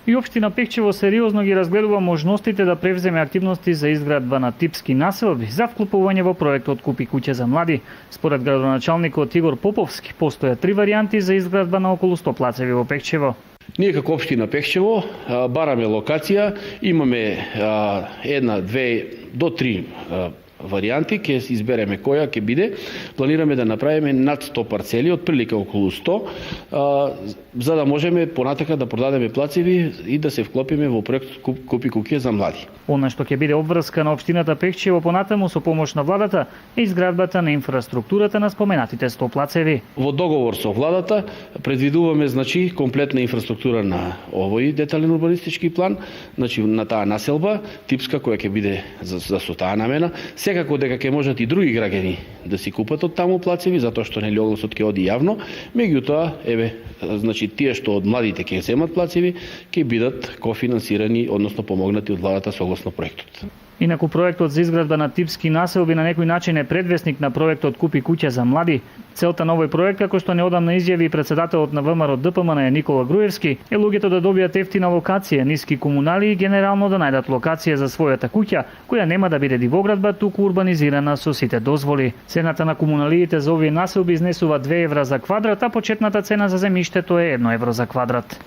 И општина Пехчево сериозно ги разгледува можностите да превземе активности за изградба на типски населби за вклопување во проектот Купи куќа за млади. Според градоначалникот Игор Поповски, постојат 3 варијанти за изградба на околу 100 плацеви во Пехчево. Ние како општина Пехчево бараме локација, имаме 1, 2 до 3 варијанти, ќе избереме која ќе биде. Планираме да направиме над 100 парцели, отприлика околу 100, за да можеме понатака да продадеме плацеви и да се вклопиме во проект Купи куќа за млади. Она што ќе биде обврска на општината Пехчево понатаму со помош на владата е изградбата на инфраструктурата на споменатите 100 плацеви. Во договор со владата предвидуваме комплетна инфраструктура на овој детален урбанистички план, на таа населба типска која ќе биде за со таа намена. Секако дека ќе можат и други граѓани да си купат од таму плацеви, затоа што огласот ќе оди јавно, меѓутоа тие што од младите ќе земат плацеви ќе бидат кофинансирани, односно помогнати од владата согласно проектот. Инаку проектот за изградба на типски населби на некој начин е предвесник на проектот Купи куќа за млади. Целта на овој проект, како што неодамна изјави председателот на ВМРО ДПМН Никола Груевски, е луѓето да добијат ефтина локација, ниски комунали и генерално да најдат локација за својата куќа, која нема да биде дивоградба, туку урбанизирана со сите дозволи. Цената на комуналиите за овие населби изнесува 2 евра за квадрат, а почетната цена за земјиштето е 1 евро за квадрат.